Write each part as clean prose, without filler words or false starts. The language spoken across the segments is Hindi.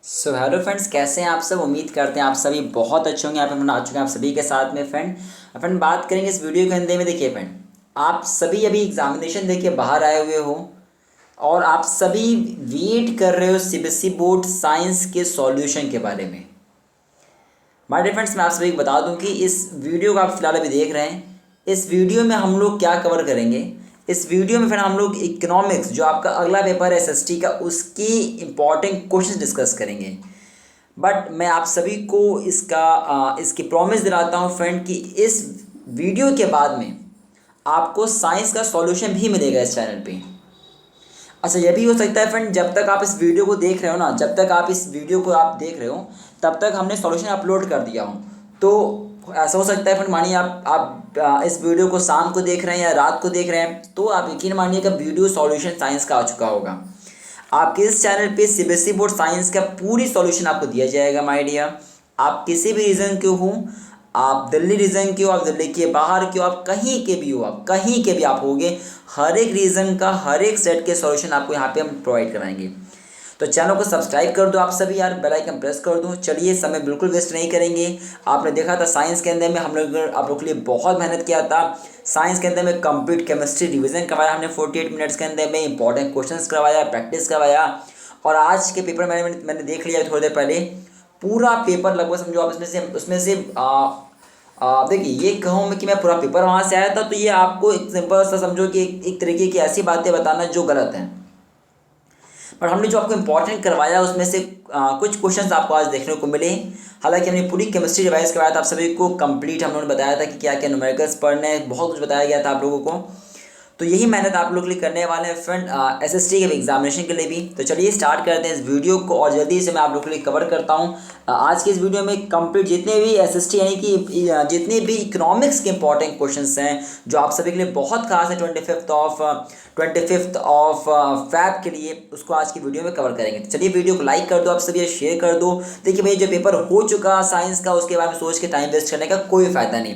हेलो फ्रेंड्स, कैसे हैं आप सब। उम्मीद करते हैं आप सभी बहुत अच्छे होंगे। यहाँ पे हम आ चुके हैं आप सभी के साथ में फ्रेंड बात करेंगे इस वीडियो के अंदर में। देखिए फ्रेंड, आप सभी अभी एग्जामिनेशन देके बाहर आए हुए हो और आप सभी वेट कर रहे हो सीबीएसई बोर्ड साइंस के सॉल्यूशन के बारे में। माय डियर फ्रेंड्स, मैं आप सभी को बता दूं कि इस वीडियो को आप फिलहाल अभी देख रहे हैं। इस वीडियो में हम लोग क्या कवर करेंगे, इस वीडियो में फिर हम लोग इकोनॉमिक्स जो आपका अगला पेपर है एसएसटी का, उसकी इंपॉर्टेंट क्वेश्चन डिस्कस करेंगे। बट मैं आप सभी को इसकी प्रॉमिस दिलाता हूँ फ्रेंड कि इस वीडियो के बाद में आपको साइंस का सॉल्यूशन भी मिलेगा इस चैनल पे। अच्छा, ये भी हो सकता है फ्रेंड, जब तक आप इस वीडियो को देख रहे हो ना, जब तक आप इस वीडियो को आप देख रहे हो तब तक हमने सॉल्यूशन अपलोड कर दिया हो। तो ऐसा हो सकता है फ्रेंड, मानिए आप इस वीडियो को शाम को देख रहे हैं या रात को देख रहे हैं, तो आप यकीन मानिएगा वीडियो सॉल्यूशन साइंस का आ चुका होगा। आपके इस चैनल पे सीबीएसई बोर्ड साइंस का पूरी सॉल्यूशन आपको दिया जाएगा माय डियर। आप किसी भी रीजन के हो, आप दिल्ली रीजन के हो, आप दिल्ली के बाहर के हो, आप कहीं के भी हो, आप कहीं के भी आप होगे, हर एक रीजन का हर एक सेट के सॉल्यूशन आपको यहाँ पे हम प्रोवाइड कराएंगे। तो चैनल को सब्सक्राइब कर दो आप सभी यार, बेल आइकन प्रेस कर दो। चलिए, समय बिल्कुल वेस्ट नहीं करेंगे। आपने देखा था साइंस के अंदर में हम लोग आप लोग के लिए बहुत मेहनत किया था। साइंस के अंदर में कंप्लीट केमिस्ट्री रिवीजन करवाया हमने 48 मिनट्स के अंदर में, इंपॉर्टेंट क्वेश्चंस करवाया, प्रैक्टिस करवाया। और आज के पेपर मैंने देख लिया थोड़ी देर पहले, पूरा पेपर लगभग समझो आप उसमें से देखिए, ये कहूँ मैं कि मैं पूरा पेपर वहाँ से आया था, तो ये आपको एक सिंपल सा समझो कि एक तरीके की ऐसी बातें बताना जो गलत हैं। पर हमने जो आपको इंपॉर्टेंट करवाया उसमें से कुछ क्वेश्चंस आपको आज देखने को मिले। हालांकि हमने पूरी केमिस्ट्री रिवाइज करवाया था आप सभी को कंप्लीट, हम लोगों ने बताया था कि क्या क्या न्यूमेरिकल्स पढ़ने हैं, बहुत कुछ बताया गया था आप लोगों को। तो यही मेहनत आप लोग के लिए करने वाले हैं फ्रेंड एसएसटी के एग्जामिनेशन के लिए भी। तो चलिए स्टार्ट करते हैं इस वीडियो को और जल्दी से मैं आप लोग के लिए कवर करता हूँ आज के इस वीडियो में कंप्लीट जितने भी एसएसटी यानी कि जितने भी इकोनॉमिक्स के इंपॉर्टेंट क्वेश्चंस हैं जो आप सभी के लिए बहुत खास है 25th ऑफ फैब के लिए, उसको आज की वीडियो में कवर करेंगे। तो चलिए वीडियो को लाइक कर दो आप सभी, शेयर कर दो। देखिए भाई, जो पेपर हो चुका साइंस का उसके बारे में सोच के टाइम वेस्ट करने का कोई फायदा नहीं।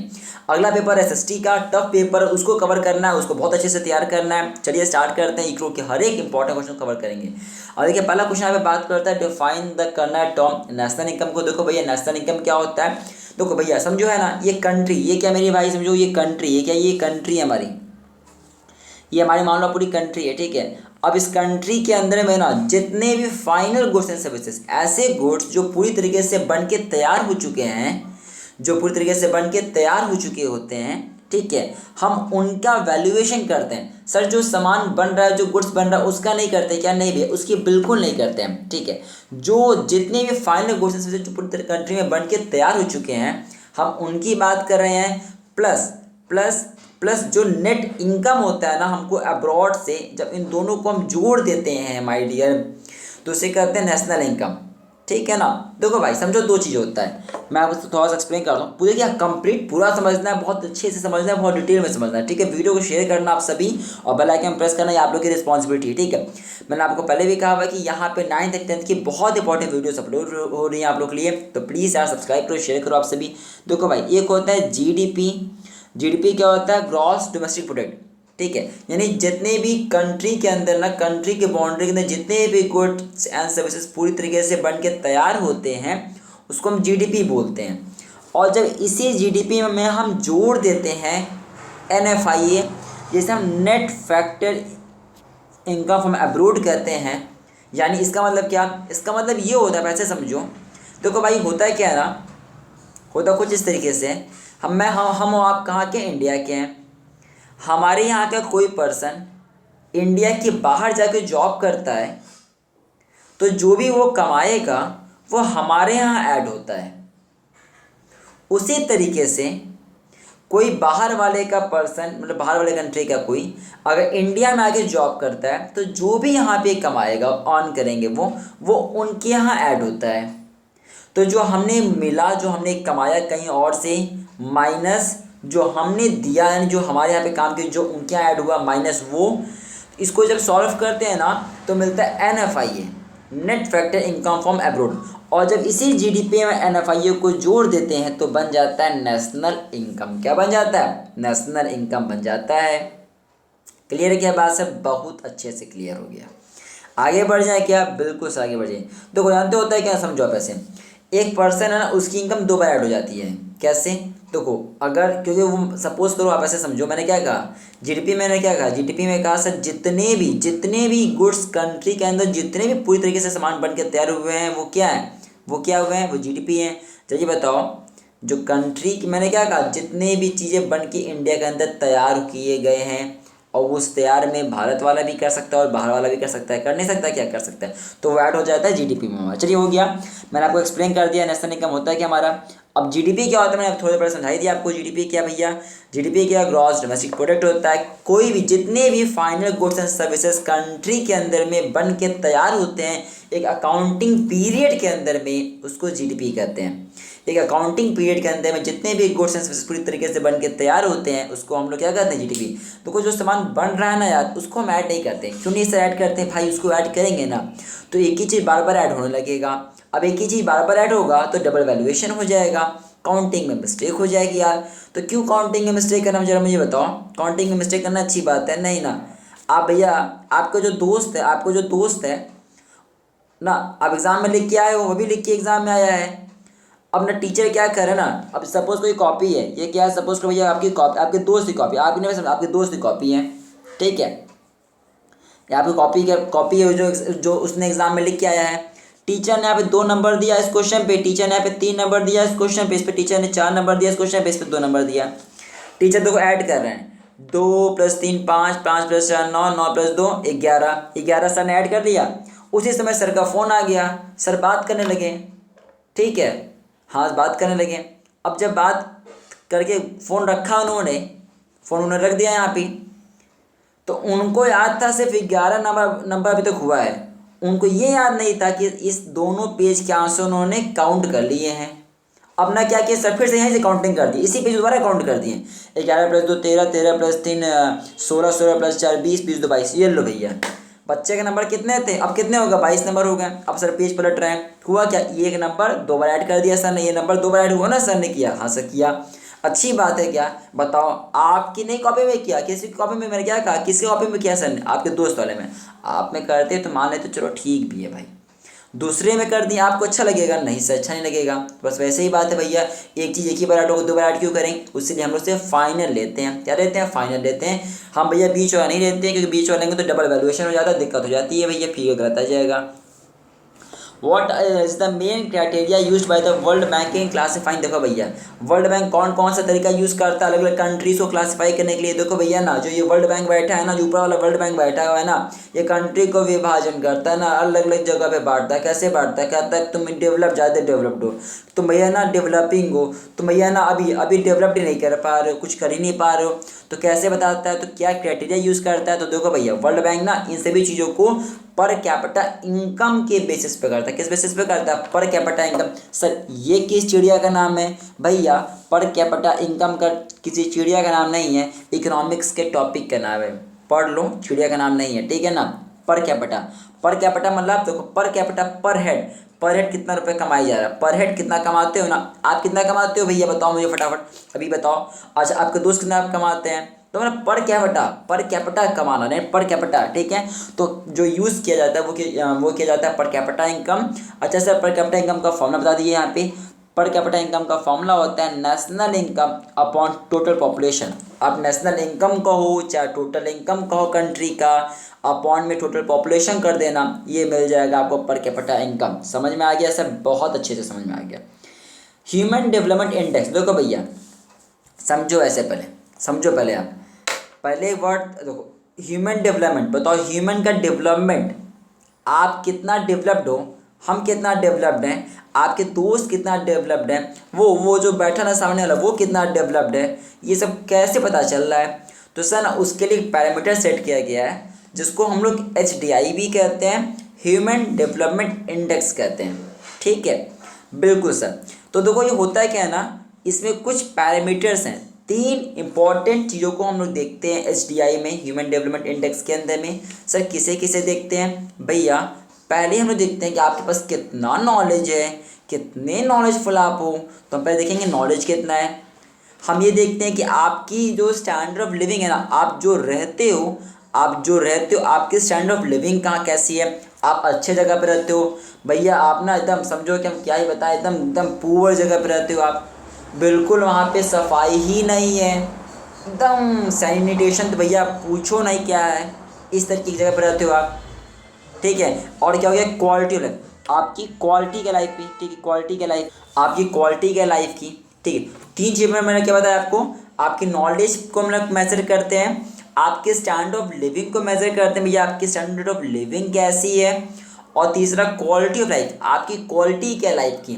अगला पेपर एसएसटी का टफ पेपर, उसको कवर करना है, उसको बहुत अच्छे से तैयार करना है। चलिए स्टार्ट करते हैं। इक्रो के हर एक इंपॉर्टेंट क्वेश्चन कवर करेंगे। और देखिए पहला क्वेश्चन यहाँ पे बात करता है define the colonel term national income को। देखो भैया, नेशनल इनकम क्या होता है। देखो भैया समझो है ना, ये कंट्री, ये क्या मेरी भाई समझो, ये कंट्री, ये क्या, ये कंट्री है हमारी, ये हमारी मान लो पूरी कंट्री है, ठीक है। अब इस कंट्री के अंदर में ना जितने भी फाइनल गुड्स एंड सर्विसेज, ऐसे गुड्स जो पूरी तरीके से बन के तैयार हो चुके हैं, जो पूरी तरीके से बन के तैयार हो चुके होते हैं, ठीक है, हम उनका वैल्यूएशन करते हैं। सर जो सामान बन रहा है, जो गुड्स बन रहा है, उसका नहीं करते क्या? नहीं भैया, उसकी बिल्कुल नहीं करते हैं, ठीक है। जो जितने भी फाइनल गुड्स एंड सर्विसेज जो पूरी कंट्री में बन के तैयार हो चुके हैं, हम उनकी बात कर रहे हैं। प्लस प्लस प्लस जो नेट इनकम होता है ना हमको अब्रॉड से, जब इन दोनों को हम जोड़ देते हैं माय डियर, तो उसे कहते हैं नेशनल इनकम, ठीक है ना। देखो भाई समझो, दो चीज़ होता है, मैं आपको थोड़ा सा एक्सप्लेन करता हूँ। पूरे क्या कंप्लीट पूरा समझना है, बहुत अच्छे से समझना है, बहुत डिटेल में समझना है, ठीक है। वीडियो को शेयर करना आप सभी और बेल आइकन प्रेस करना, ये आप लोग की रिस्पॉन्सिबिलिटी है, ठीक है। मैंने आपको पहले भी कहा हुआ कि यहाँ पे 9th और 10th की बहुत इंपॉर्टेंट वीडियोस अपलोड हो रही हैं आप लोग के लिए, तो प्लीज़ यार सब्सक्राइब करो, शेयर करो आप सभी। देखो भाई, एक होता है जीडीपी। जीडीपी क्या होता है? ग्रॉस डोमेस्टिक प्रोडक्ट, ठीक है। यानी जितने भी कंट्री के अंदर ना, कंट्री के बाउंड्री के अंदर जितने भी गुड्स एंड सर्विसेज पूरी तरीके से बन के तैयार होते हैं, उसको हम जीडीपी बोलते हैं। और जब इसी जीडीपी में हम जोड़ देते हैं एनएफआईए, जैसे हम net factor income from abroad कहते हैं। यानी इसका मतलब क्या? इसका मतलब ये होता है, वैसे समझो। देखो भाई, होता है क्या है ना, होता कुछ इस तरीके से, हम और आप कहाँ के? इंडिया के हैं। हमारे यहाँ का कोई पर्सन इंडिया के बाहर जाके जॉब करता है, तो जो भी वो कमाएगा वो हमारे यहाँ ऐड होता है। उसी तरीके से कोई बाहर वाले का पर्सन, मतलब बाहर वाले कंट्री का कोई अगर इंडिया में आके जॉब करता है, तो जो भी यहाँ पे कमाएगा, अर्न करेंगे, वो उनके यहाँ ऐड होता है। तो जो हमने मिला, जो हमने कमाया कहीं और से, माइनस जो हमने दिया, यानी जो हमारे यहाँ पे काम किया, जो उनके यहाँ ऐड हुआ, माइनस वो, इसको जब सॉल्व करते हैं ना तो मिलता है NFIA, net factor income from abroad. और जब इसी जीडीपी में एनएफआईए को जोड़ देते हैं तो बन जाता है नेशनल इनकम। क्या बन जाता है? नेशनल इनकम बन जाता है। क्लियर है क्या बात? सब बहुत अच्छे से क्लियर हो गया। आगे बढ़ जाए क्या, बिल्कुल से आगे बढ़ जाए। देखो जानते होता है क्या, समझो आप ऐसे, एक पर्सन है ना, उसकी इनकम 2 बार ऐड हो जाती है। कैसे, देखो अगर, क्योंकि वो सपोज करो, आप ऐसे समझो, मैंने क्या कहा, जीडीपी, मैंने क्या कहा, जीडीपी में कहा सर जितने भी गुड्स कंट्री के अंदर, जितने भी पूरी तरीके से सामान बन के तैयार हुए हैं, वो क्या है, वो क्या हुए हैं, वो जीडीपी है। चलिए बताओ, जो कंट्री की, मैंने क्या कहा, जितने भी चीज़ें बन के इंडिया के अंदर तैयार किए गए हैं, और उस तैयार में भारत वाला भी कर सकता है और बाहर वाला भी कर सकता है, कर नहीं सकता, क्या कर सकता है, तो वो ऐड हो जाता है जीडीपी में हमारा। चलिए हो गया, मैंने आपको एक्सप्लेन कर दिया नेशनल इनकम होता है क्या हमारा। अब जीडीपी क्या होता है, मैंने थोड़ी पहले समझाई दिया आपको, जीडीपी क्या भैया, जीडीपी क्या, ग्रॉस डोमेस्टिक प्रोडक्ट होता है। कोई भी, जितने भी final goods and services country के अंदर में बन के तैयार होते हैं एक अकाउंटिंग पीरियड के अंदर में, उसको जीडीपी कहते हैं। एक अकाउंटिंग पीरियड के अंदर में जितने भी गुड्स एंड सर्विसेज पूरी तरीके से बन के तैयार होते हैं, उसको हम लोग क्या कहते हैं, जीडीपी। तो कोई जो सामान बन रहा है ना यार, उसको हम ऐड नहीं करते। क्यों नहीं सर ऐड करते हैं भाई, उसको ऐड करेंगे ना तो एक ही चीज़ बार बार ऐड होने लगेगा। अब एक ही चीज़ बार बार ऐड होगा तो डबल वैल्यूएशन हो जाएगा, काउंटिंग में मिस्टेक हो जाएगी यार। तो क्यों काउंटिंग में मिस्टेक करना, जरा मुझे बताओ, काउंटिंग में मिस्टेक करना अच्छी बात है नहीं ना। आप भैया, आपको जो दोस्त है ना, आप एग्ज़ाम में लिख के आए हो, वो भी लिख के एग्ज़ाम में आया है। अब ना टीचर क्या करे ना, अब सपोज कोई कॉपी है, ये क्या है, सपोज करो भैया आपकी कॉपी, आपके दोस्त की कॉपी, आपकी नहीं समझ, आपके दोस्त की कॉपी है, ठीक है, या आपकी कॉपी है जो उसने एग्जाम में लिख के आया है। टीचर ने यहाँ पे 2 नंबर दिया इस क्वेश्चन पे, टीचर ने यहाँ पे 3 नंबर दिया इस क्वेश्चन पे, इस पे टीचर ने 4 नंबर दिया इस क्वेश्चन पे, इस पे 2 नंबर दिया। टीचर देखो ऐड कर रहे हैं, 2 + 3 5, 5 + 4 9, 9 + 2 11, 11 सर ने ऐड कर दिया। उसी समय सर का फ़ोन आ गया, सर बात करने लगे, ठीक है, हाँ बात करने लगे। अब जब बात करके फ़ोन रखा उन्होंने, फ़ोन उन्होंने रख दिया यहाँ पे, तो उनको याद था सिर्फ 11 नंबर अभी तक हुआ है। उनको ये याद नहीं था कि इस दोनों पेज के आंसर उन्होंने काउंट कर लिए हैं। अब ना क्या किया सर, फिर से यहीं से काउंटिंग कर दी, इसी पेज दोबारा काउंट कर दिए, 11 + 2 13, 13 + 3 16, 16 + 4 20, 20 + 2 22। ये लो भैया, बच्चे के नंबर कितने थे, अब कितने होगा, 22 नंबर हो गए। अब सर पेज पलट रहे हैं, हुआ क्या, ये एक नंबर 2 बार ऐड कर दिया सर ने, ये नंबर 2 बार ऐड हुआ ना सर ने, किया, हाँ सर किया। अच्छी बात है क्या, बताओ, आपकी नहीं कॉपी में किया, किसी की कॉपी में, मैंने क्या कहा, किसी कॉपी में किया सर ने, आपके दोस्त वाले में। आप में करते तो मान लेते, चलो ठीक भी है भाई। दूसरे में कर दिया, आपको अच्छा लगेगा, नहीं सर अच्छा नहीं लगेगा। बस वैसे ही बात है भैया, एक चीज़ एक ही बार ऐड होगा, 2 बार ऐड क्यों करें, उसके हम लोग से फाइनल लेते हैं। क्या लेते हैं, फाइनल लेते हैं हम भैया, बीच वाला नहीं लेते हैं, क्योंकि बीच वाले लेंगे तो डबल वैल्यूएशन हो जाता है, दिक्कत हो जाती है भैया, फिर गलत आ जाएगा। What is the main criteria used by the World Bank in classifying, देखो भैया वर्ल्ड बैंक कौन कौन सा तरीका यूज़ करता है अलग अलग कंट्रीज को क्लासीफाई करने के लिए। देखो भैया ना, जो ये वर्ल्ड बैंक बैठा है ना, जो ऊपर वाला वर्ल्ड बैंक बैठा हुआ है ना, ये कंट्री को विभाजन करता है ना, अलग अलग जगह पे बांटता है। कैसे बांटता है, कहता है तुम डेवलप, ज़्यादा डेवलप्ड हो, तुम भैया ना डेवलपिंग हो, तुम भैया ना अभी डेवलप्ड ही नहीं कर पा रहे हो, कुछ कर ही नहीं पा रहे हो। तो कैसे बताता है, तो क्या क्राइटेरिया यूज़ करता है, तो देखो भैया वर्ल्ड बैंक ना इन सभी चीज़ों को पर कैपिटा इनकम के बेसिस पे करता है। किस बेसिस पे करता है, पर कैपिटा इनकम। सर ये किस चिड़िया का नाम है भैया, पर कैपिटा इनकम का किसी चिड़िया का नाम नहीं है, इकोनॉमिक्स के टॉपिक का नाम है, पढ़ लो, चिड़िया का नाम नहीं है, ठीक है ना। पर कैपिटा मतलब देखो, पर कैपिटा पर हेड कितना रुपए कमाई जा रहा है, पर हेड कितना कमाते हो ना, आप कितना कमाते हो भैया बताओ मुझे फटाफट, अभी बताओ। अच्छा आपके दोस्त कितना आप कमाते हैं, तो मैंने पर कैपिटा कमाना नहीं, पर कैपिटा, ठीक है। तो जो यूज़ किया जाता है वो किया जाता है पर कैपिटा इनकम। अच्छा सर पर कैपिटा इनकम का फॉर्मूला बता दीजिए यहाँ पे। पर कैपिटा इनकम का फॉर्मूला होता है national income upon total population. आप नेशनल इनकम कहो चाहे टोटल इनकम कहो कंट्री का, अपॉन में टोटल पॉपुलेशन कर देना, ये मिल जाएगा आपको पर कैपिटा इनकम। समझ में आ गया सर, बहुत अच्छे से समझ में आ गया। ह्यूमन डेवलपमेंट इंडेक्स, देखो भैया समझो, ऐसे समझो पहले आप, पहले वर्ड देखो, ह्यूमन डेवलपमेंट, बताओ ह्यूमन का डेवलपमेंट, आप कितना डेवलप्ड हो, हम कितना डेवलप्ड हैं, आपके दोस्त कितना डेवलप्ड है, वो जो बैठा ना सामने वाला वो कितना डेवलप्ड है, ये सब कैसे पता चल रहा है। तो सर ना उसके लिए पैरामीटर सेट किया गया है जिसको हम लोग HDI भी कहते हैं, ह्यूमन डेवलपमेंट इंडेक्स कहते हैं, ठीक है, बिल्कुल सर। तो देखो ये होता है क्या है ना, इसमें कुछ पैरामीटर्स हैं, 3 इंपॉर्टेंट चीज़ों को हम लोग देखते हैं HDI में, ह्यूमन डेवलपमेंट इंडेक्स के अंदर में। सर किसे किसे देखते हैं भैया, पहले हम लोग देखते हैं कि आपके पास कितना नॉलेज है, कितने नॉलेजफुल आप हो, तो हम पहले देखेंगे नॉलेज कितना है। हम ये देखते हैं कि आपकी जो स्टैंडर्ड ऑफ लिविंग है ना, आप जो रहते हो आपकी स्टैंडर्ड ऑफ लिविंग कहाँ कैसी है, आप अच्छे जगह पे रहते हो भैया, आप ना एकदम समझो कि हम क्या ही बताएं, एकदम एकदम पुअर जगह पे रहते हो आप, बिल्कुल वहाँ पे सफाई ही नहीं है, एकदम सैनिटेशन तो भैया पूछो नहीं क्या है, इस तरीके की जगह पे रहते हो आप। ठीक है, और क्या हो गया क्वालिटी ऑफ लाइफ, आपकी क्वालिटी के लाइफ की, ठीक है, क्वालिटी के लाइफ, आपकी क्वालिटी के लाइफ की। ठीक है, तीन चीज़ में मैंने क्या बताया आपको, आपकी नॉलेज को हम लोग मेजर करते हैं, आपके स्टैंडर्ड ऑफ लिविंग को मेजर करते हैं भैया, आपकी स्टैंडर्ड ऑफ लिविंग कैसी है, और तीसरा क्वालिटी ऑफ लाइफ, आपकी क्वालिटी क्या लाइफ की।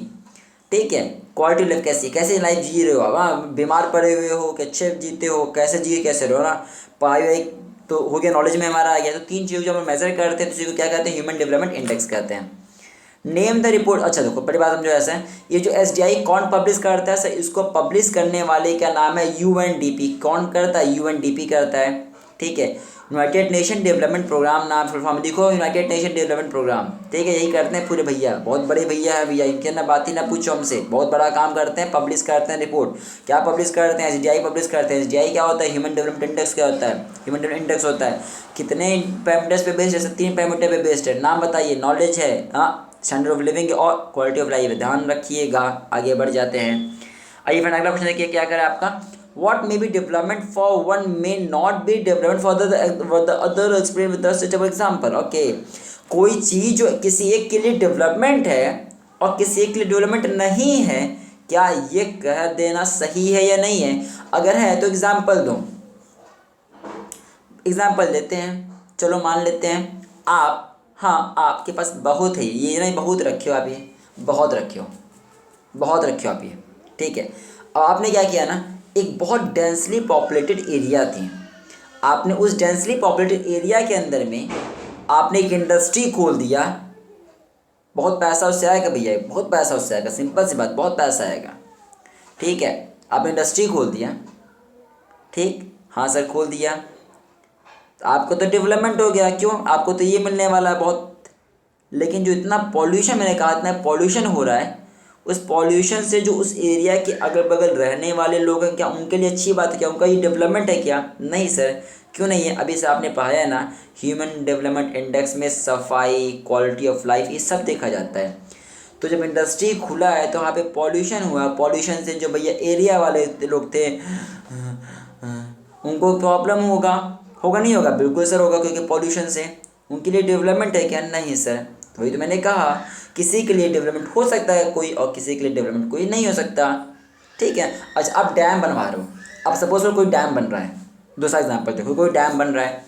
ठीक है, क्वालिटी लाइफ कैसी, कैसे लाइफ जी रहे हो आप, हाँ बीमार पड़े हुए हो कि अच्छे जीते हो, कैसे जिए कैसे रहो ना, पढ़ाई वढ़ाई तो हो गया, नॉलेज में हमारा आ गया। तो तीन चीज़ जो हम मेजर करते हैं तो उसी को क्या कहते हैं, ह्यूमन डेवलपमेंट इंडेक्स कहते हैं। नेम द रिपोर्ट, अच्छा देखो पहली बात समझो ऐसा है, ये जो SDI कौन पब्लिश करता है सर, इसको पब्लिश करने वाले का नाम है UNDP। कौन करता है, UNDP करता है। ठीक है, यूनाइटेड नेशन डेवलपमेंट प्रोग्राम नाम फुल फॉर्म लिखो, यूनाइटेड नेशन डेवलपमेंट प्रोग्राम। ठीक है, यही करते हैं पूरे भैया, बहुत बड़े भैया है भैया, इनके ना बात ही ना पूछो हमसे, बहुत बड़ा काम करते हैं, पब्लिश करते हैं रिपोर्ट। क्या पब्लिश करते हैं, SDI पब्लिश करते हैं। SDI क्या होता है, ह्यूमन डेवलपमेंट इंडेक्स क्या होता है, ह्यूमन डेवलपमेंट इंडेक्स होता है, कितने पैरामीटर्स पे बेस्ड है, 3 पैरामीटर पे बेस्ड है, नाम बताइए, नॉलेज है, हाँ स्टैंडर्ड ऑफ लिविंग और क्वालिटी ऑफ लाइफ, ध्यान रखिएगा। आगे बढ़ जाते हैं, आइए फिर अगला क्वेश्चन देखिए क्या करें आपका, what may be development for one may not be development for the other, explain with the suitable example। okay, कोई चीज़ जो किसी एक के लिए डेवलपमेंट है और किसी एक के लिए डेवलपमेंट नहीं है, क्या ये कह देना सही है या नहीं है, अगर है तो एग्जाम्पल दो। एग्जाम्पल देते हैं, चलो मान लेते हैं आप, हाँ आपके पास बहुत है, ये नहीं बहुत रखे हो आप, ये बहुत रखे हो, बहुत रखे हो आप ये। ठीक है, अब आपने क्या किया ना, एक बहुत डेंसली पॉपुलेटेड एरिया थी, आपने उस डेंसली पॉपुलेटेड एरिया के अंदर में आपने एक इंडस्ट्री खोल दिया, बहुत पैसा उससे आएगा भैया, बहुत पैसा उससे आएगा, सिंपल सी बात, बहुत पैसा आएगा। ठीक है, आपने इंडस्ट्री खोल दिया, ठीक, हाँ सर खोल दिया, तो आपको तो डेवलपमेंट हो गया, क्यों, आपको तो ये मिलने वाला है बहुत। लेकिन जो इतना पॉल्यूशन, मैंने कहा इतना पॉल्यूशन हो रहा है, उस पॉल्यूशन से जो उस एरिया के अगल बगल रहने वाले लोग हैं, क्या उनके लिए अच्छी बात है, क्या उनका ये डेवलपमेंट है, क्या नहीं सर, क्यों नहीं है। अभी से आपने पढ़ाया है ना, ह्यूमन डेवलपमेंट इंडेक्स में सफाई, क्वालिटी ऑफ लाइफ, ये सब देखा जाता है। तो जब इंडस्ट्री खुला है तो वहाँ पे पॉल्यूशन हुआ, पॉल्यूशन से जो भैया एरिया वाले लोग थे उनको प्रॉब्लम होगा, होगा नहीं होगा, बिल्कुल सर होगा, क्योंकि पॉल्यूशन से उनके लिए डेवलपमेंट है क्या, नहीं सर। वही तो मैंने कहा, किसी के लिए डेवलपमेंट हो सकता है कोई, और किसी के लिए डेवलपमेंट कोई नहीं हो सकता। ठीक है, अच्छा आप डैम बनवा रहे हो, अब सपोज कोई डैम बन रहा है, दूसरा एग्जाम्पल देखो, कोई डैम बन रहा है,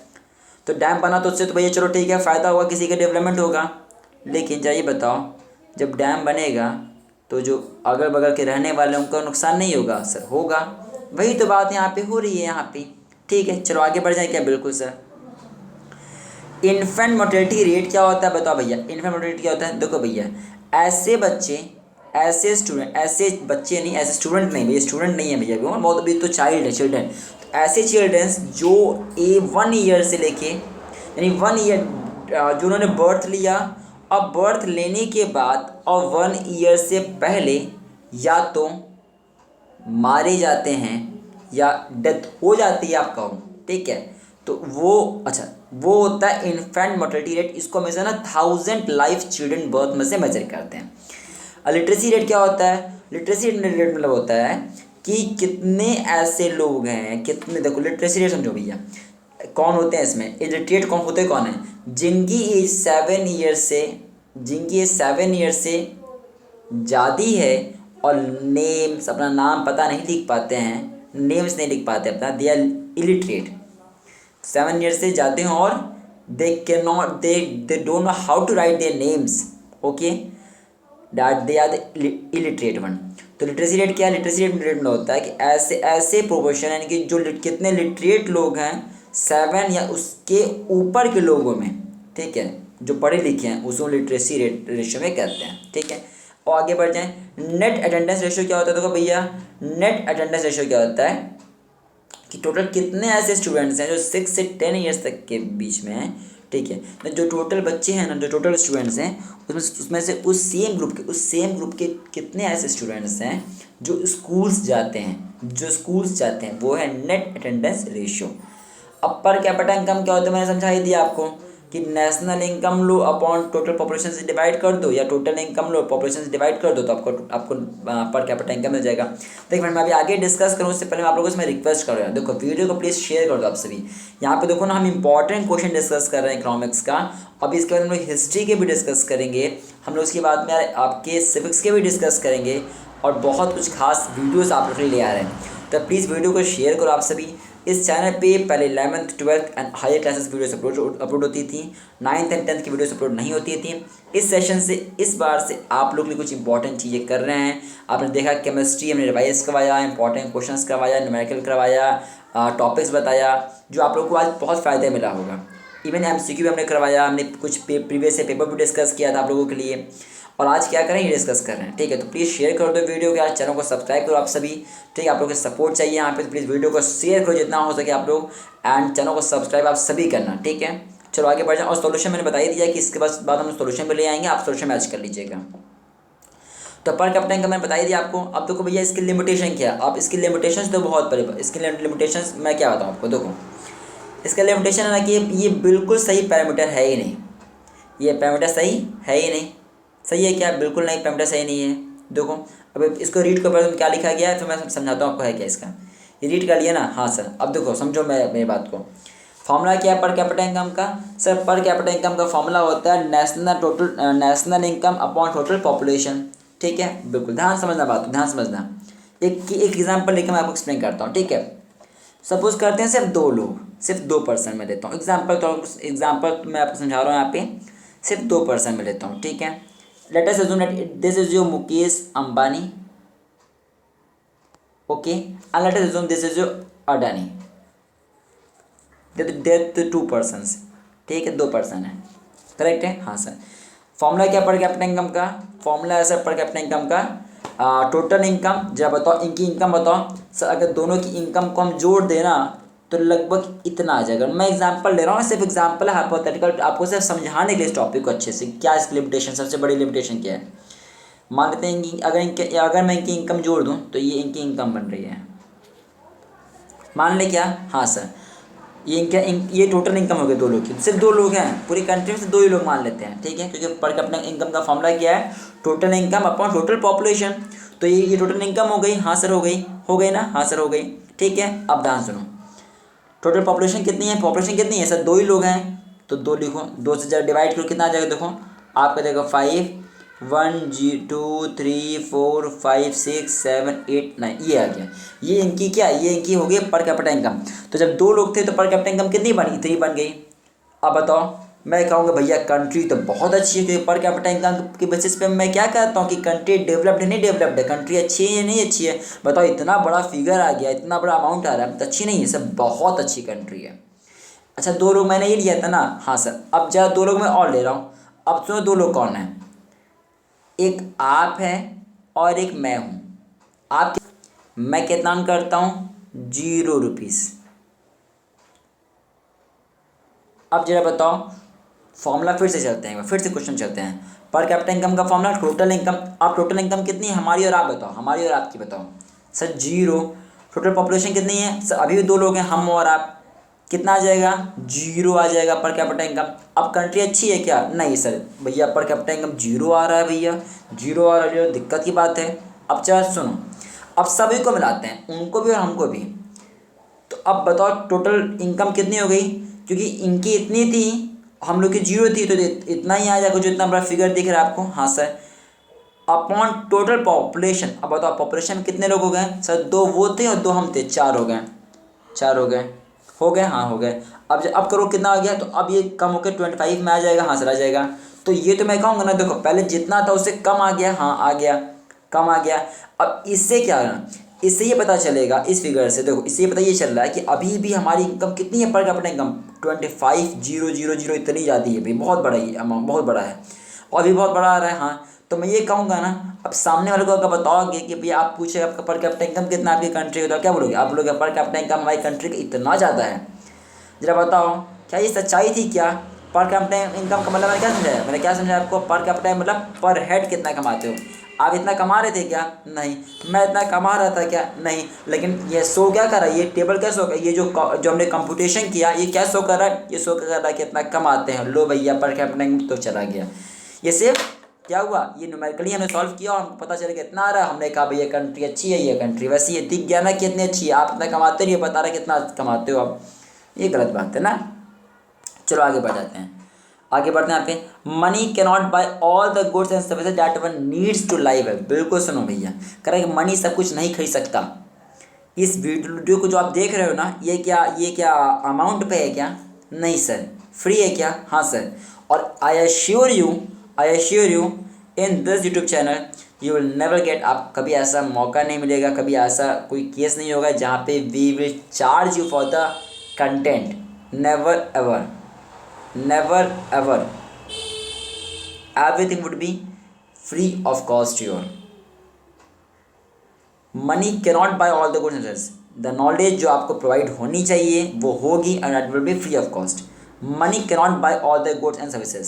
तो डैम बना तो उससे तो भैया चलो ठीक है, फ़ायदा होगा, किसी का डेवलपमेंट होगा। लेकिन चाहिए बताओ, जब डैम बनेगा तो जो अगल बगल के रहने वाले उनका नुकसान नहीं होगा सर, होगा। वही तो बात यहाँ पे हो रही है यहाँ पे। ठीक है, चलो आगे बढ़ जाए क्या, बिल्कुल सर। इन्फेंट मोर्टेलिटी रेट क्या होता है बताओ भैया, इन्फेंट मोर्टेलिटी क्या होता है, देखो भैया, ऐसे बच्चे, ऐसे स्टूडेंट, ऐसे बच्चे नहीं, ऐसे स्टूडेंट नहीं भैया, स्टूडेंट नहीं है भैया, बहुत अभी तो चाइल्ड है, चिल्ड्रन, तो ऐसे चिल्ड्रंस जो 1 ईयर से लेके, यानी 1 ईयर जो उन्होंने बर्थ लिया, और बर्थ लेने के बाद और 1 ईयर से पहले या तो मारे जाते हैं या डेथ हो जाती है आपका, ठीक है, तो वो अच्छा वो होता है इन्फेंट मोर्टेलिटी रेट, इसको हमेशा ना 1000 लाइफ चिल्ड्रन बर्थ में से मेजर करते हैं। लिटरेसी रेट क्या होता है, लिटरेसी रेट मतलब होता है कि कितने ऐसे लोग हैं, कितने, देखो लिटरेसी रेट समझो भैया, कौन होते हैं इसमें इलिटरेट, कौन होते हैं, कौन है, जिनकी एज 7 ईयर से, जिनकी एज 7 ईयर से ज़्यादा है और नेम्स, अपना नाम पता नहीं लिख पाते हैं, नेम्स नहीं लिख पाते अपना, दे आर इलिटरेट, 7 ईयर से ज़्यादा हैं और they can not, they don't know how to write their names, okay, that they are the illiterate one. तो लिटरेसी रेट क्या है, लिटरेसी रेट में होता है कि ऐसे ऐसे प्रोपोर्शन, यानी कि जो कितने लिटरेट लोग हैं 7 या उसके ऊपर के लोगों में, ठीक है, जो पढ़े लिखे हैं उसको लिटरेसी रेट रेशियो में कहते हैं। ठीक है, और आगे बढ़ जाएं, नेट अटेंडेंस रेशियो क्या होता है, देखो भैया नेट अटेंडेंस रेशियो क्या होता है कि टोटल कितने ऐसे स्टूडेंट्स हैं जो 6 से 10 ईयर्स तक के बीच में हैं, ठीक है, तो जो टोटल बच्चे हैं ना, जो टोटल स्टूडेंट्स हैं उसमें से उस सेम ग्रुप के कितने ऐसे स्टूडेंट्स हैं जो स्कूल्स जाते हैं, वो है नेट अटेंडेंस रेशियो। अपर कैपिटा इनकम क्या होता है, मैंने समझा ही दिया आपको, कि नेशनल इनकम लो अपॉन टोटल पॉपुलेशन से डिवाइड कर दो या टोटल इनकम लो पॉपुलेशन से डिवाइड कर दो तो आपको पर कैपिटा इनकम मिल जाएगा। देखिए फ्रेंड, मैं अभी आगे डिस्कस करूँ उससे पहले मैं आप लोगों से मैं रिक्वेस्ट कर रहा हूँ, देखो वीडियो को प्लीज़ शेयर कर दो आप सभी। यहाँ पे देखो ना, हम इंपॉर्टेंट क्वेश्चन डिस्कस कर रहे हैं इकोनॉमिक्स का। अभी इसके बाद हम लोग हिस्ट्री के भी डिस्कस करेंगे, हम लोग उसके बाद में आपके सिविक्स के भी डिस्कस करेंगे और बहुत कुछ खास वीडियोस आप लोग के लिए ले आ रहे हैं। तो प्लीज़ वीडियो को शेयर करो आप सभी। इस चैनल पे पहले 11th 12th and higher classes videos upload होती थी, 9th एंड 10th की वीडियोस अपलोड नहीं होती थी। इस सेशन से इस बार से आप लोग के लिए कुछ इंपॉर्टेंट चीज़ें कर रहे हैं। आपने देखा केमिस्ट्री हमने रिवाइज करवाया, इंपॉर्टेंट क्वेश्चंस करवाया, न्यूमेरिकल करवाया, टॉपिक्स बताया, जो आप लोग को आज बहुत फ़ायदा मिला होगा। इवन MCQ भी हमने करवाया, हमने कुछ प्रीवियस से पेपर भी डिस्कस किया था आप लोगों के लिए। और आज क्या करें, ये डिस्कस कर रहे हैं, ठीक है। तो प्लीज़ शेयर कर दो वीडियो को, यार चैनल को सब्सक्राइब करो आप सभी, ठीक है। आप लोगों के सपोर्ट चाहिए यहाँ पे, तो प्लीज़ वीडियो को शेयर करो जितना हो सके आप लोग, एंड चैनल को सब्सक्राइब आप सभी करना, ठीक है। चलो आगे बढ़ जाए। और सोल्यूशन मैंने बता ही दिया कि इसके बाद हम सोल्यूशन भी ले आएंगे, आप सोल्यूशन मैच कर लीजिएगा। तो पर कैपिटा इनकम मैंने बता ही दिया आपको। अब देखो भैया इसकी लिमिटेशन क्या है। अब इसकी लिमिटेशन तो बहुत बड़े, इसकी लिमिटेशन मैं क्या बताऊँ आपको। देखो इसका लिमिटेशन है ना कि ये बिल्कुल सही पैरामीटर है ही नहीं, ये पैरामीटर सही है ही नहीं। सही है क्या? बिल्कुल नहीं, पैरामीटर सही नहीं है। देखो अब इसको रीड के ऊपर क्या लिखा गया है, फिर मैं समझाता हूँ आपको है क्या इसका। ये रीड कर लिया ना? हाँ सर। अब देखो समझो मेरी बात को। फॉर्मूला क्या है पर कैपिटा इनकम का? सर पर कैपिटा इनकम का फॉर्मूला होता है national income upon total population, ठीक है। बिल्कुल ध्यान समझना बात, ध्यान समझना। एक एग्जाम्पल लेकर मैं आपको एक्सप्लेन करता हूँ, ठीक है। सपोज करते हैं सिर्फ 2 लोग, सिर्फ 2 पर्सन में लेता हूँ एग्जाम्पल मैं आपको समझा रहा हूँ यहाँ पे, सिर्फ 2 पर्सन में लेता हूँ, ठीक है। Let us assume that this is your Mukesh Ambani, okay, and let us assume this is your Adani. There 2 persons, ठीक है, 2 पर्सन है, करेक्ट है? हाँ सर। फॉर्मूला क्या पर कैपिटा इनकम का? फॉर्मूला है सर पर कैपिटा इनकम का टोटल इनकम। जब बताओ इनकी इनकम बताओ सर, अगर दोनों की इनकम को हम जोड़ देना तो लगभग इतना आ जाएगा। मैं एग्जांपल ले रहा हूँ, सिर्फ एग्जांपल है, हाइपोथेटिकल, आपको सिर्फ समझाने के लिए इस टॉपिक को अच्छे से। क्या इसकी लिमिटेशन, सबसे बड़ी लिमिटेशन क्या है? मान लेते हैं कि अगर मैं इनकी इनकम जोड़ दूँ तो ये इनकी इनकम बन रही है, मान ले क्या? हाँ सर। ये टोटल इनकम हो गई 2 लोग की, सिर्फ 2 लोग हैं पूरी कंट्री में, से 2 ही लोग मान लेते हैं, ठीक है। क्योंकि पर कैपिटा इनकम का फॉर्मूला क्या है? Total income upon total population. तो ये टोटल इनकम हो गई, हाँ सर हो गई ना? हाँ सर हो गई, ठीक है। अब ध्यान सुनो, टोटल पॉपुलेशन कितनी है? पॉपुलेशन कितनी है सर? 2 ही लोग हैं, तो 2 लिखो, 2 से जब डिवाइड करो कितना आ जाएगा? देखो आपका देखो 5 1 2 3 4 5 6 7 8 9, ये आ गया। ये इनकी क्या, ये इनकी हो गई पर कैपिटा इनकम। तो जब 2 लोग थे तो पर कैपिटा इनकम कितनी बनी? 3 बन गई। अब बताओ, मैं कहूँगा भैया कंट्री तो बहुत अच्छी है, क्योंकि पर कैपिटा इनकम के बेसिस पे मैं क्या कहता हूँ कि कंट्री डेवलप्ड है नहीं डेवलप्ड है, कंट्री अच्छी है या नहीं अच्छी है? बताओ इतना बड़ा फिगर आ गया, इतना बड़ा अमाउंट आ रहा है, तो अच्छी नहीं है सर? बहुत अच्छी कंट्री है। अच्छा 2 लोग मैंने ये लिया था ना? हाँ सर। अब जरा 2 लोग मैं और ले रहा हूँ। अब सुनो 2 लोग कौन है? एक आप है और एक मैं हूँ। आप मैं कितना अर्न करता हूँ? 0 रुपीज़। अब जरा बताओ, फॉर्मूला फिर से चलते हैं, फिर से क्वेश्चन चलते हैं। पर कैपिटा इनकम का फॉर्मूला टोटल इनकम। आप टोटल इनकम कितनी है हमारी और आप बताओ, हमारी और आपकी बताओ। सर 0। टोटल पॉपुलेशन कितनी है सर? अभी भी 2 लोग हैं, हम और आप। कितना आ जाएगा? 0 आ जाएगा पर कैपिटा इनकम। अब कंट्री अच्छी है क्या? नहीं सर भैया, पर कैपिटा इनकम 0 आ रहा है भैया, 0 आ रहा है, दिक्कत की बात है। अब चलो सुनो, अब सभी को मिलाते हैं, उनको भी और हमको भी। तो अब बताओ टोटल इनकम कितनी हो गई? क्योंकि इनकी इतनी थी, हम लोग की 0 थी, तो इतना ही आ जाएगा जो इतना बड़ा फिगर दिख रहा है आपको। हाँ सर। Upon total population. अब बताओ पॉपुलेशन में कितने लोग हो गए सर? 2 वो थे और 2 हम थे, 4 हो गए, 4 हो गए हाँ हो गए। अब करो कितना आ गया? तो अब ये कम होकर 25 में आ जाएगा। हाँ सर आ जाएगा। तो ये तो मैं कहूँगा ना, देखो पहले जितना था उससे कम आ गया, हाँ आ गया, कम आ गया। अब इससे क्या है, इससे ये पता चलेगा, इस फिगर से देखो, इससे ये पता ये चल रहा है कि अभी भी हमारी इनकम कितनी है पर कैपिटा इनकम? 25,000 इतनी जाती है भाई, बहुत बड़ा ये अमाउंट, बहुत बड़ा है, और भी बहुत बड़ा आ रहा है। हाँ तो मैं ये कहूँगा ना, अब सामने वाले को अगर बताओगे कि भैया आप पूछे आपका पर कैपिटा इनकम कितना आपकी कंट्री का, तो क्या बोलोगे? आप बोलोगे पर कैपिटा इनकम हमारी कंट्री का इतना ज़्यादा है। जरा बताओ क्या ये सच्चाई थी क्या? पर कैपिटा इनकम का मतलब मैंने क्या समझाया? मैंने क्या समझाया आपको? पर कैपिटा मतलब पर हेड कितना कमाते हो। आप इतना कमा रहे थे क्या? नहीं। मैं इतना कमा रहा था क्या? नहीं। लेकिन ये शो क्या कर रहा है, ये टेबल क्या शो कर, ये जो हमने कंप्यूटेशन किया ये क्या शो कर रहा है, ये शो कर रहा है कि इतना कमाते हैं। लो भैया पर कैपिटा तो चला गया। ये सिर्फ क्या हुआ, ये न्यूमेरिकली हमने सॉल्व किया और हमको पता चला कि इतना आ रहा है। हमने कहा भाई ये कंट्री अच्छी है, ये कंट्री वैसी है, दिख गया ना कि इतनी अच्छी है। आप इतना कमाते नहीं, बता रहा कितना कमाते हो आप, ये गलत बात है ना। चलो आगे बढ़ जाते हैं, आगे बढ़ते हैं। यहाँ पे money can not buy all the goods and services that one needs to live है। बिल्कुल सुनो भैया, कह रहा है कि मनी सब कुछ नहीं खरीद सकता। इस वीडियो को जो आप देख रहे हो ना, ये क्या अमाउंट पे है क्या? नहीं सर। फ्री है क्या? हाँ सर। और I assure you in this YouTube channel you will never get, आप कभी ऐसा मौका नहीं मिलेगा, कभी ऐसा कोई केस नहीं होगा जहाँ पे we will charge you for the content. Never ever, never ever, everything would be free of cost to you. Money cannot buy all the goods and services. The knowledge जो आपको प्रोवाइड होनी चाहिए वो होगी and it will be free of cost. Money cannot buy all the goods and services.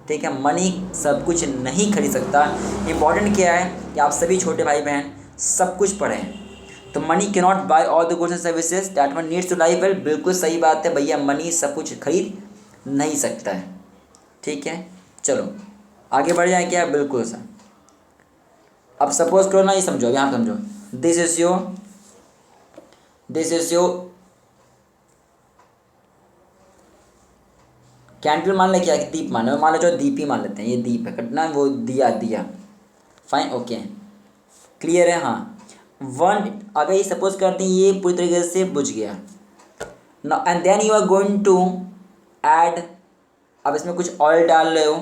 ठीक है, मनी सब कुछ नहीं खरीद सकता। इम्पॉर्टेंट क्या है कि आप सभी छोटे भाई बहन सब कुछ पढ़ें। तो money cannot buy all the goods and services that one needs to live well, बिल्कुल सही बात है भैया, मनी सब कुछ खरीद नहीं सकता है। ठीक है, चलो आगे बढ़ जाए क्या? बिल्कुल सर। अब सपोज करो ना, ये समझो, यहाँ समझो, दिस इज योर कैंडल मान ले, क्या दीप मान लो, मान लो जो दीप ही मान लेते हैं, ये दीप है कटना, वो दिया फाइन, ओके क्लियर है। हाँ, वन अगर ये सपोज करते हैं ये पूरी तरीके से बुझ गया ना, and then you are going to add, अब इसमें कुछ ऑयल डाल रहे हो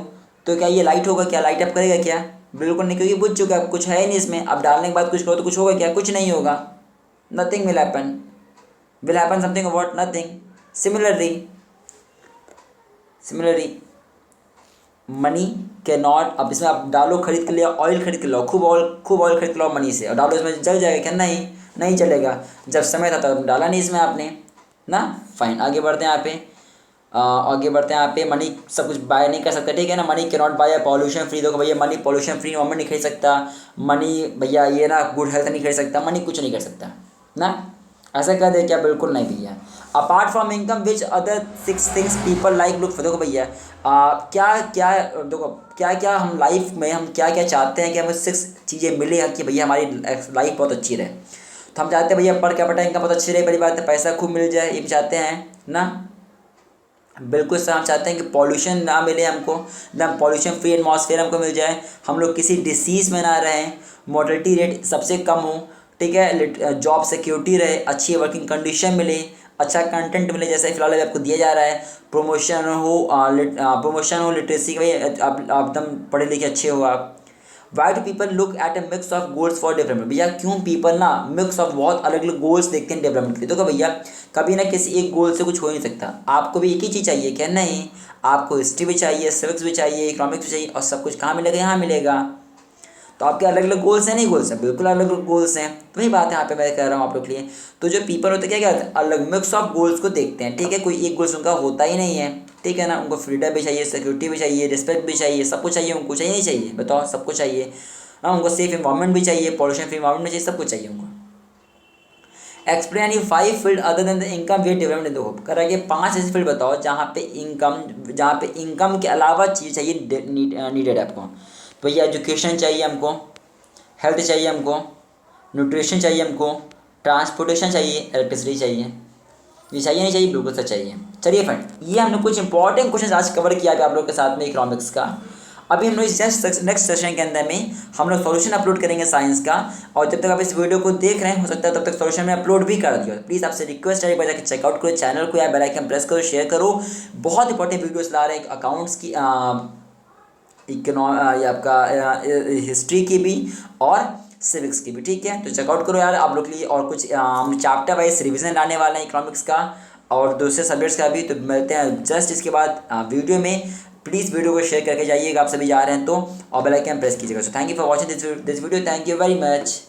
तो क्या ये लाइट होगा क्या? लाइट अप करेगा क्या? बिल्कुल नहीं, क्योंकि बुझ चुका है, कुछ है नहीं इसमें। अब डालने के बाद कुछ करो तो कुछ होगा क्या? कुछ नहीं होगा। Nothing will happen something about nothing. Similarly money के नॉट, अब इसमें आप डालो, खरीद के लिया, ऑयल खरीद के लो, खूब ऑयल खरीद के लो मनी से, और डालो इसमें, जल जाएगा क्या? नहीं चलेगा। जब समय था तब डाला नहीं इसमें आपने ना। फाइन, आगे बढ़ते हैं यहाँ पे मनी सब कुछ बाय नहीं कर सकता। ठीक है ना, money can not buy pollution free. देखो भैया, मनी पॉल्यूशन फ्री इन्वायरमेंट नहीं खरीद सकता। मनी भैया ये ना गुड हेल्थ नहीं खरीद सकता। मनी कुछ नहीं कर सकता ना, ऐसा कर दे क्या? बिल्कुल नहीं भैया। Apart from income which other 6 things people like look for. देखो भैया क्या हम लाइफ में हम क्या चाहते हैं कि हमें 6 चीज़ें मिले कि भैया हमारी लाइफ बहुत अच्छी रहे। तो हम चाहते हैं भैया पर कैपिटा इनकम बहुत अच्छी रहे, बड़ी बात है, पैसा खूब मिल जाए, ये भी चाहते हैं ना। बिल्कुल सर, हम चाहते हैं कि पॉल्यूशन ना मिले हमको, एकदम पॉल्यूशन फ्री एटमॉस्फेयर हमको मिल जाए, हम लोग किसी डिसीज़ में ना रहें, मोर्टलिटी रेट सबसे कम हो। ठीक है, जॉब सिक्योरिटी रहे, अच्छी वर्किंग कंडीशन मिले, अच्छा कंटेंट मिले, जैसे फिलहाल अभी आपको दिया जा रहा है। प्रमोशन हो लिटरेसी का, आप एकदम पढ़े लिखे अच्छे हो आप। Why do people look at a mix of goals for development. भैया क्यों पीपल ना मिक्स ऑफ बहुत अलग अलग गोल्स देखते हैं डेवलपमेंट के लिए? तो भैया कभी ना किसी एक गोल से कुछ हो नहीं सकता। आपको भी एक ही चीज़ चाहिए क्या? नहीं, आपको हिस्ट्री भी चाहिए, सिविक्स भी चाहिए, इकोनॉमिक्स भी चाहिए, और सब कुछ कहाँ मिलेगा? यहाँ मिलेगा। तो आपके अलग अलग गोल्स हैं? नहीं गोल्स हैं, बिल्कुल अलग अलग गोल्स हैं। तो वही बात है यहाँ पे मैं कह रहा हूँ आप लोग के लिए। तो जो पीपल होते हैं क्या करते हैं, अलग मिक्स ऑफ गोल्स को देखते हैं। ठीक है, कोई एक गोल्स उनका होता ही नहीं है। ठीक है ना, उनको फ्रीडम भी चाहिए, सिक्योरिटी भी चाहिए, रिस्पेक्ट भी चाहिए, सब कुछ चाहिए उनको, चाहिए नहीं चाहिए? बताओ, सब कुछ चाहिए ना। उनको सेफ इन्वायरमेंट भी चाहिए, पॉल्यूशन फ्री इन्वायरमेंट भी चाहिए, सब कुछ चाहिए उनको। Explain 5 field other than the income way development. देखो कर रहा है कि 5 ऐसी फील्ड बताओ जहाँ पे इनकम के अलावा चीज़ चाहिए, नीडेड है आपको। तो भैया एजुकेशन चाहिए हमको, हेल्थ चाहिए हमको, न्यूट्रिशन चाहिए हमको, ट्रांसपोर्टेशन चाहिए, इलेक्ट्रिसिटी चाहिए। ये चाहिए नहीं चाहिए? बिल्कुल सच चाहिए। चलिए फ्रेंड, ये हमने कुछ इंपॉर्टेंट क्वेश्चन आज कवर किया आप लोग के साथ में इकोनॉमिक्स का। अभी हम लोग नेक्स्ट सेशन के अंदर में हम लोग सॉल्यूशन अपलोड करेंगे साइंस का। और जब तक आप इस वीडियो को देख रहे हैं, हो सकता है तब तक सॉल्यूशन में अपलोड भी कर दिया। प्लीज़ आपसे रिक्वेस्ट है, एक बार जाकर चेकआउट करो चैनल को, या बेल आइकन प्रेस करो, शेयर करो। बहुत इंपॉर्टेंट वीडियोस ला रहे हैं अकाउंट्स की, ये आपका हिस्ट्री की भी और सिविक्स की भी। ठीक है, तो चेकआउट करो यार आप लोग के लिए। और कुछ हम चैप्टर वाइज रिवीजन लाने वाले हैं इकोनॉमिक्स का और दूसरे सब्जेक्ट्स का भी। तो मिलते हैं जस्ट इसके बाद वीडियो में। प्लीज़ वीडियो को शेयर करके जाइएगा आप सभी जा रहे हैं तो, और बेल आइकन प्रेस कीजिएगा। So thank you for watching this video, thank you very much.